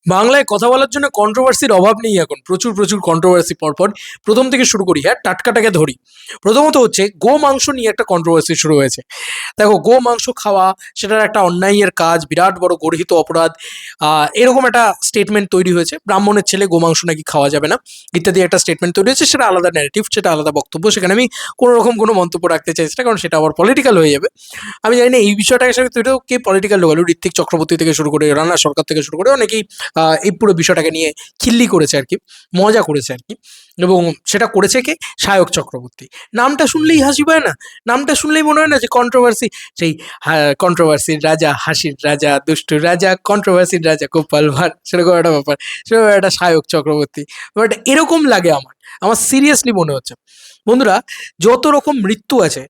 বাংলায় কথা বলার জন্য কন্ট্রোভার্সির অভাব নেই এখন। প্রচুর প্রচুর কন্ট্রোভার্সি পরপর। প্রথম থেকে শুরু করি, হ্যাঁ, টাটকাটাকে ধরি। প্রথমত হচ্ছে গো মাংস নিয়ে একটা কন্ট্রোভার্সি শুরু হয়েছে। দেখো, গো মাংস খাওয়া সেটার একটা অন্যায়ের কাজ, বিরাট বড় গর্হিত অপরাধ। এরকম একটা স্টেটমেন্ট তৈরি হয়েছে, ব্রাহ্মণের ছেলে গো মাংস নাকি খাওয়া যাবে না ইত্যাদি একটা স্টেটমেন্ট তৈরি হয়েছে। সেটা আলাদা ন্যারেটিভ, সেটা আলাদা বক্তব্য, সেখানে আমি কোনো রকম কোনো মন্তব্য রাখতে চাইছি না, কারণ সেটা আবার পলিটিক্যাল হয়ে যাবে। আমি জানি না এই বিষয়টাকে সাথে তৈরিও কে পলিটিক্যাল লোক, ঋত্বিক চক্রবর্তী থেকে শুরু করে রানা সরকার থেকে শুরু করে অনেকেই এই পুরো বিষয়টাকে নিয়ে খিল্লি করেছে আর কি, মজা করেছে আর কি। এবং সেটা করেছে কে? সায়ক চক্রবর্তী। নামটা শুনলেই হাসি পায় না? নামটা শুনলেই মনে হয় না যে কন্ট্রোভার্সি, সেই কন্ট্রোভার্সির রাজা, হাসির রাজা, দুষ্টু রাজা, কন্ট্রোভার্সির রাজা গোপাল ভাঁড়, সেরকম একটা ব্যাপার। সেরকম একটা সায়ক চক্রবর্তী, বাট এরকম লাগে আমার। আমার সিরিয়াসলি মনে হচ্ছে বন্ধুরা, যত রকম মৃত্যু আছে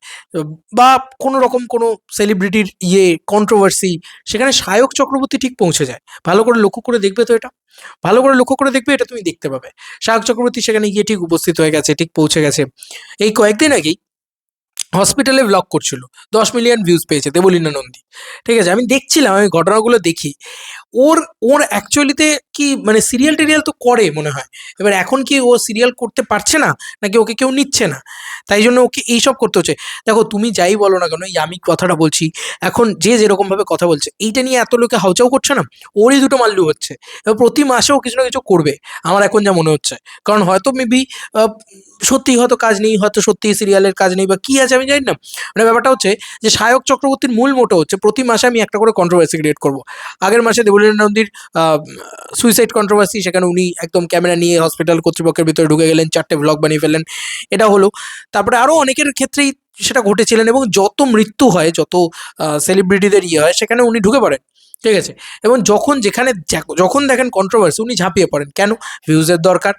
বা কোনো রকম কোনো সেলিব্রিটির কন্ট্রোভার্সি, সেখানে সায়ক চক্রবর্তী ঠিক পৌঁছে যায়। ভালো করে লক্ষ্য করে দেখবে তো এটা, ভালো করে লক্ষ্য করে দেখবে, এটা তুমি দেখতে পাবে। সায়ক চক্রবর্তী সেখানে গিয়ে ঠিক উপস্থিত হয়ে গেছে, ঠিক পৌঁছে গেছে। এই কয়েকদিন আগেই হসপিটালে ব্লগ করছিল, 10 মিলিয়ন ভিউজ পেয়েছে দেবলীনা নন্দী। ঠিক আছে, আমি দেখছিলাম, আমি ঘটনাগুলো দেখি। ওর ওর অ্যাকচুয়ালিতে কি মানে সিরিয়াল টিরিয়াল তো করে মনে হয়। এবার এখন কি ও সিরিয়াল করতে পারছে না, নাকি ওকে কেউ নিচ্ছে না, তাই জন্য ওকে এইসব করতে হচ্ছে? দেখো, তুমি যাই বলো না কেন, এই আমি কথাটা বলছি, এখন যে যেরকম ভাবে কথা বলছে এইটা নিয়ে এত লোকে হাউচাউ করছে না, ওরই দুটো মাল্লু হচ্ছে। এবার প্রতি মাসেও কিছু না কিছু করবে, আমার এখন যা মনে হচ্ছে। কারণ হয়তো মেবি সত্যি হয়তো কাজ নেই, হয়তো সত্যি সিরিয়ালের কাজ নেই, বা কি আছে আমি জানি না। মানে ব্যাপারটা হচ্ছে যে সায়ক চক্রবর্তীর মূল মোটো হচ্ছে প্রতি মাসে আমি একটা করে কন্ট্রোভার্সি ক্রিয়েট করবো। আগের মাসে দেবলীনা নন্দীর সুইসাইড কন্ট্রোভার্সি, সেখানে উনি একদম ক্যামেরা নিয়ে হসপিটাল কর্তৃপক্ষের ভিতরে ঢুকে গেলেন, 4টে ব্লগ বানিয়ে ফেললেন, এটা হলো। তারপরে আরও অনেকের ক্ষেত্রেই সেটা ঘটেছিলেন, এবং যত মৃত্যু হয়, যত সেলিব্রিটিদের হয়, সেখানে উনি ঢুকে পড়েন। ঠিক আছে, এবং যখন যেখানে যখন দেখেন কন্ট্রোভার্সি, উনি ঝাঁপিয়ে পড়েন। কেন? ভিউজের দরকার।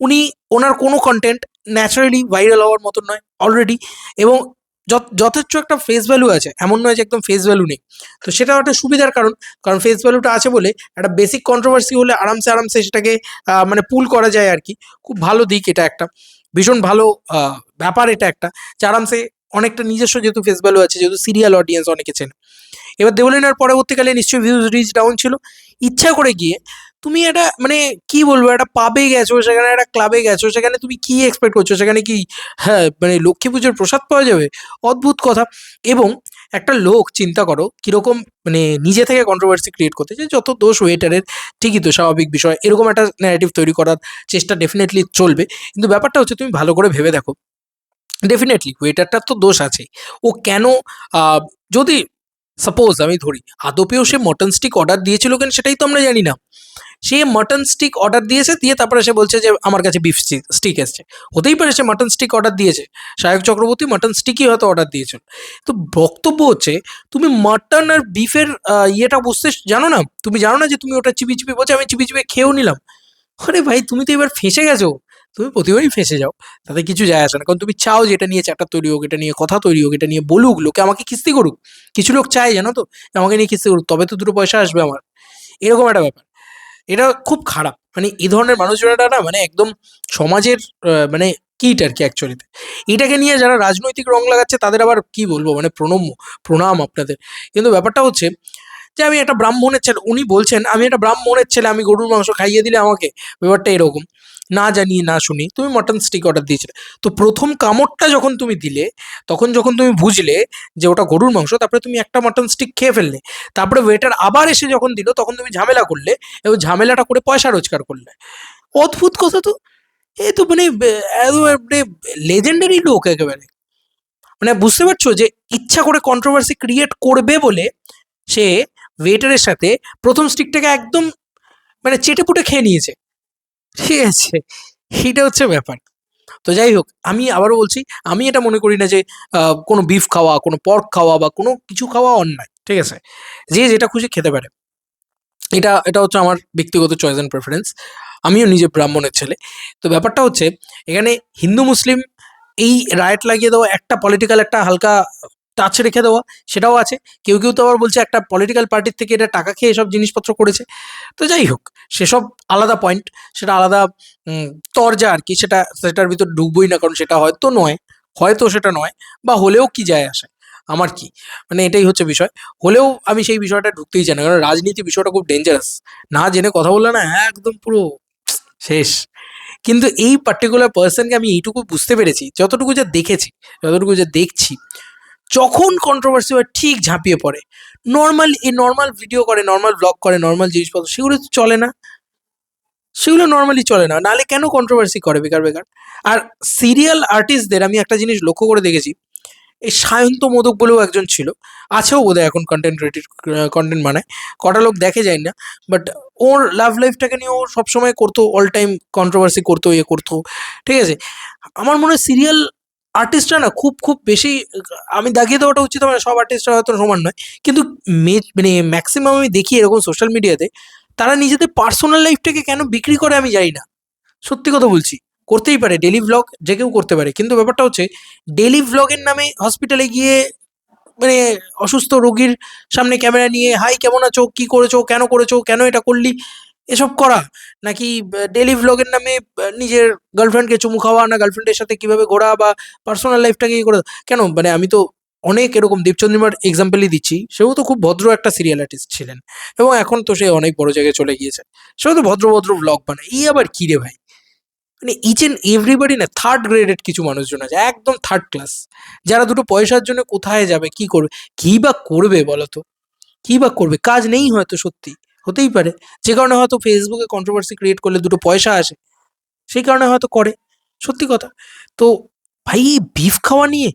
উনি, ওনার কোনো কন্টেন্ট ন্যাচারালি ভাইরাল হওয়ার মতন নয় অলরেডি, এবং যথেচ্ছ একটা ফেস ভ্যালু আছে, এমন নয় যে একদম ফেস ভ্যালু নেই। তো সেটাও একটা সুবিধার কারণ, কারণ ফেস ভ্যালুটা আছে বলে একটা বেসিক কন্ট্রোভার্সি হলে আরামসে আরামসে সেটাকে মানে পুল করা যায় আর কি। খুব ভালো দিক এটা একটা, ভীষণ ভালো ব্যাপার এটা একটা, যে আরামসে অনেকটা নিজস্ব যেহেতু ফেস ভ্যালু আছে, যেহেতু সিরিয়াল অডিয়েন্স অনেকে চেনে। এবার দেবলিনার পরবর্তীকালে নিশ্চয়ই ভিউজ রিচ ডাউন ছিল। ইচ্ছা করে গিয়ে তুমি একটা মানে কি বলবো, একটা পাবে গেছো, সেখানে একটা ক্লাবে গেছো, সেখানে তুমি কি এক্সপেক্ট করছো? সেখানে কি, হ্যাঁ, মানে লক্ষ্মী পুজোর প্রসাদ পাওয়া যাবে? অদ্ভুত কথা। এবং একটা লোক চিন্তা করো কিরকম মানে নিজে থেকে কন্ট্রোভার্সি ক্রিয়েট করতে চায়, যত দোষ ওয়েটারের, ঠিকই তো, স্বাভাবিক বিষয়, এরকম একটা ন্যারেটিভ তৈরি করার চেষ্টা ডেফিনেটলি চলবে। কিন্তু ব্যাপারটা হচ্ছে তুমি ভালো করে ভেবে দেখো, ডেফিনেটলি ওয়েটারটার তো দোষ আছে। ও কেন, যদি সাপোজ আমি ধরি, আদপেও সে মটন স্টিক অর্ডার দিয়েছিল কেন সেটাই তো আমরা জানি না। সে মটন স্টিক অর্ডার দিয়েছে, দিয়ে তারপরে সে বলছে যে আমার কাছে বিফ স্টিক এসছে। হতেই পারে সে মটন স্টিক অর্ডার দিয়েছে, সায়ক চক্রবর্তী মটন স্টিকই হয়তো অর্ডার দিয়েছিল। তো বক্তব্য হচ্ছে, তুমি মটন আর বিফের ইয়েটা বুঝতে জানো না? তুমি জানো না যে তুমি ওটা চিপি চিপি বলছে, আমি চিপি চিপি খেয়েও নিলাম। আরে ভাই, তুমি তো এবার ফেঁসে গেছো। তুমি প্রতিবারই ফেঁসে যাও, তাতে কিছু যায় আসে না, কারণ তুমি চাও যে এটা নিয়ে চ্যাপ্টার তৈরি হোক, এটা নিয়ে কথা তৈরি হোক, এটা নিয়ে বলুক, লোকে আমাকে কিস্তি করুক। কিছু লোক চায় জানো তো, যে আমাকে নিয়ে কিস্তি করুক, তবে তো দুটো পয়সা আসবে আমার। এরকম একটা ব্যাপার। এটা খুব খারাপ, মানে এই ধরনের মানুষজনেরা না, মানে একদম সমাজের মানে কিট আর কি অ্যাকচুয়ালিতে। এটাকে নিয়ে যারা রাজনৈতিক রং লাগাচ্ছে তাদের আবার কি বলবো, মানে প্রণম্য, প্রণাম আপনাদের। কিন্তু ব্যাপারটা হচ্ছে যে আমি একটা ব্রাহ্মণের ছেলে, উনি বলছেন আমি একটা ব্রাহ্মণের ছেলে, আমি গরুর মাংস খাইয়ে দিলে আমাকে, ব্যাপারটা এরকম। না জানি না শুনি তুমি মটন স্টিক অর্ডার দিয়েছিলে। তো প্রথম কামড়টা যখন তুমি দিলে, তখন যখন তুমি বুঝলে যে ওটা গরুর মাংস, তারপরে তুমি একটা মটন স্টিক খেয়ে ফেললে। তারপরে ওয়েটার আবার এসে যখন দিল, তখন তুমি ঝামেলা করলে, এবং ঝামেলাটা করে পয়সা রোজগার করলে। অদ্ভুত কথা তো। এ তো মানে মানে লেজেন্ডারি লোক একেবারে। মানে বুঝতে পারছো যে ইচ্ছা করে কন্ট্রোভার্সি ক্রিয়েট করবে বলে সে ওয়েটারের সাথে প্রথম স্টিকটাকে একদম মানে চেটেপুটে খেয়ে নিয়েছে। ঠিক আছে, সেইটা হচ্ছে ব্যাপার। তো যাই হোক, আমি আবারও বলছি, আমি এটা মনে করি না যে কোনো বিফ খাওয়া, কোনো পর্ক খাওয়া বা কোনো কিছু খাওয়া অন্যায়। ঠিক আছে, যে যেটা খুশি খেতে পারে। এটা এটা হচ্ছে আমার ব্যক্তিগত চয়েস অ্যান্ড প্রেফারেন্স। আমিও নিজে ব্রাহ্মণের ছেলে। তো ব্যাপারটা হচ্ছে, এখানে হিন্দু মুসলিম এই রাইট লাগিয়ে দেওয়া, একটা পলিটিক্যাল একটা হালকা টাচ রেখে দেওয়া, সেটাও আছে। কেউ কেউ তো আবার বলছে একটা পলিটিক্যাল পার্টির থেকে এটা টাকা খেয়ে এসব জিনিসপত্র করেছে। তো যাই হোক, সেসব আলাদা পয়েন্ট, সেটা আলাদা তরজা আর কি, সেটার ভিতর ঢুকবই না, কারণ সেটা হয়তো নয়, হয়তো সেটা নয়, বা হলেও কি যায় আসে। আমার কি, মানে এটাই হচ্ছে বিষয়। হলেও আমি সেই বিষয়টা ঢুকতেই চাই না, কারণ রাজনীতি বিষয়টা খুব ডেঞ্জারাস। না জেনে কথা বললে না একদম পুরো শেষ। কিন্তু এই পার্টিকুলার পার্সনকে আমি এইটুকু বুঝতে পেরেছি, যতটুকু যা দেখেছি, যতটুকু যা দেখছি, যখন কন্ট্রোভার্সি হয় ঠিক ঝাঁপিয়ে পড়ে। নর্মাল ভিডিও করে, নর্মাল ব্লগ করে, নর্মাল জিনিসপত্র, সেগুলো তো চলে না, সেগুলো নর্মালি চলে না, নাহলে কেন কন্ট্রোভার্সি করে বেকার বেকার। আর সিরিয়াল আর্টিস্টদের আমি একটা জিনিস লক্ষ্য করে দেখেছি, এই সায়ন্ত মোদক বলেও একজন ছিল, আছেও বোধহয় এখন কন্টেন্ট বানায়, কটা লোক দেখে যায় না, বাট ওর লাভ লাইফটাকে নিয়ে ও সবসময় করতো, অল টাইম কন্ট্রোভার্সি করতো, ইয়ে করতো, ঠিক আছে। আমার মনে হয় সিরিয়াল আর্টিস্টরা না খুব খুব বেশি, আমি দাগিয়ে দেওয়াটা উচিত, মানে সব আর্টিস্টরা হয়তো সমান নয়, কিন্তু মানে ম্যাক্সিমাম আমি দেখি এরকম সোশ্যাল মিডিয়াতে, তারা নিজেদের পার্সোনাল লাইফটাকে কেন বিক্রি করে আমি জানি না, সত্যি কথা বলছি। করতেই পারে, ডেলি ভ্লগ যে কেউ করতে পারে, কিন্তু ব্যাপারটা হচ্ছে ডেলি ভ্লগের নামে হসপিটালে গিয়ে, মানে অসুস্থ রোগীর সামনে ক্যামেরা নিয়ে, হাই কেমন আছো, কি করেছো, কেন করেছো, কেন এটা করলি, এসব করা, নাকি ডেলি ভ্লগের নামে নিজের গার্লফ্রেন্ডকে চুমু খাওয়া, না গার্লফ্রেন্ডের সাথে কিভাবে ঘোরা বা পার্সোনাল লাইফটাকে ইয়ে করে, কেন, মানে আমি তো অনেক এরকম দেবচন্দ্রিমার এক্সাম্পলই দিচ্ছি, সেও তো খুব ভদ্র একটা সিরিয়াল আর্টিস্ট ছিলেন, এবং এখন তো সে অনেক বড় জায়গায় চলে গিয়েছে, সেও তো ভদ্র ভদ্র ভ্লগ বানায়, এই আবার কি রে ভাই, মানে ইচ এন্ড এভরিবডি না থার্ড গ্রেডেড কিছু মানুষজন আছে, একদম থার্ড ক্লাস, যারা দুটো পয়সার জন্য কোথায় যাবে, কি করবে, কি বা করবে বলো তো, কি বা করবে, কাজ নেই হয়তো, সত্যি হতেই পারে, যে কারণে হয়তো ফেসবুকে কন্ট্রোভার্সি ক্রিয়েট করলে দুটো পয়সা আসে, সেই কারণে হয়তো করে, সত্যি কথা। তো ভাই এই বিফ খাওয়া নিয়ে,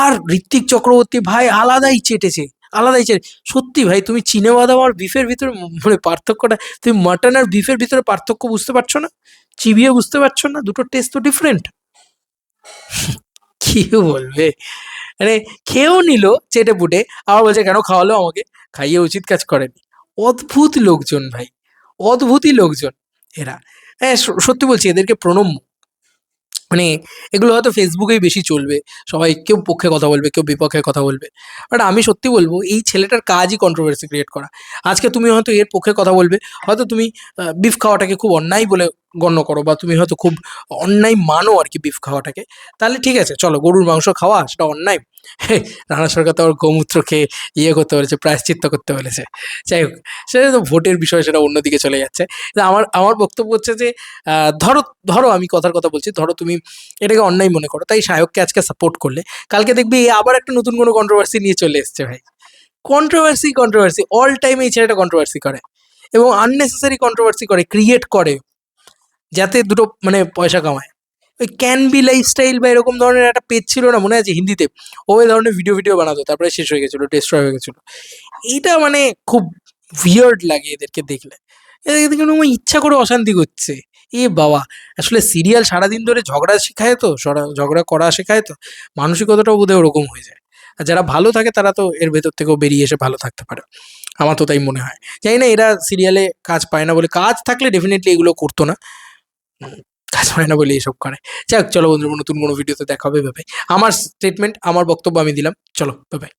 আর ঋত্বিক চক্রবর্তী ভাই আলাদাই চেটেছে, আলাদাই চেটে, সত্যি ভাই তুমি চিনে বাদাম আর বিফের ভিতরে মানে পার্থক্যটা, তুমি মাটন আর বিফের ভিতরে পার্থক্য বুঝতে পারছো না, চিবিয়ে বুঝতে পারছো না, দুটো টেস্ট তো ডিফারেন্ট। কি বলবে, মানে খেয়েও নিল চেটে পুটে, আবার বলছে কেন খাওয়ালো আমাকে, খাইয়ে উচিত কাজ করেনি। অদ্ভুত লোকজন ভাই, অদ্ভুতই লোকজন এরা। হ্যাঁ, সত্যি বলছি, এদেরকে প্রণম্য, মানে এগুলো হয়তো ফেসবুকেই বেশি চলবে, সবাই কেউ পক্ষে কথা বলবে, কেউ বিপক্ষে কথা বলবে, বাট আমি সত্যি বলবো এই ছেলেটার কাজই কন্ট্রোভার্সি ক্রিয়েট করা। আজকে তুমি হয়তো এর পক্ষে কথা বলবে, হয়তো তুমি বিফ খাওয়াটাকে খুব অন্যায় বলে গণ্য করো, বা তুমি হয়তো খুব অন্যায় মানো আর কি বিফ খাওয়াটাকে, তাহলে ঠিক আছে, চলো গরুর মাংস খাওয়া সেটা অন্যায়। রানা সরকার তো আবার গোমূত্র খেয়ে ইয়ে করতে বলেছে, প্রায়শ্চিত্ত করতে বলেছে, যাই হোক, সেটা তো ভোটের বিষয়, সেটা অন্যদিকে চলে যাচ্ছে। আমার আমার বক্তব্য হচ্ছে যে ধরো, ধরো আমি কথার কথা বলছি, ধরো তুমি এটাকে অন্যায় মনে করো, তাই সায়ককে আজকে সাপোর্ট করলে, কালকে দেখবি এ আবার একটা নতুন কোনো কন্ট্রোভার্সি নিয়ে চলে এসছে ভাই, কন্ট্রোভার্সি কন্ট্রোভার্সি অল টাইম এই ছেলেটা কন্ট্রোভার্সি করে, এবং আননেসেসারি কন্ট্রোভার্সি করে, ক্রিয়েট করে, যাতে দুটো মানে পয়সা কামায়। ওই ক্যান বি লাইফস্টাইল বা এরকম ধরনের একটা পেজ ছিল না, মনে আছে হিন্দিতে, ও এই ধরনের ভিডিও ভিডিও বানাতো, তারপরে শেষ হয়ে গেছিলো, ডিস্ট্রয় হয়ে গেছিলো। এইটা মানে খুব উইয়ার্ড লাগে এদেরকে দেখলে, এদেরকে দেখে মনে হয় ইচ্ছা করে অশান্তি করছে। এ বাবা, আসলে সিরিয়াল সারাদিন ধরে ঝগড়া শেখায় তো, ঝগড়া করা শেখায় তো, মানসিকতাটাও বোধহয় ওরকম হয়ে যায়। আর যারা ভালো থাকে তারা তো এর ভেতর থেকেও বেরিয়ে এসে ভালো থাকতে পারে, আমার তো তাই মনে হয়। জানি না এরা সিরিয়ালে কাজ পায় না বলে, কাজ থাকলে ডেফিনেটলি এগুলো করতো না, কাজ পায় না বলে এসব করে। যাক চলো বন্ধুরা, নতুন কোনো ভিডিওতে দেখা হবে, ভাই আমার স্টেটমেন্ট, আমার বক্তব্য আমি দিলাম, চলো বাই।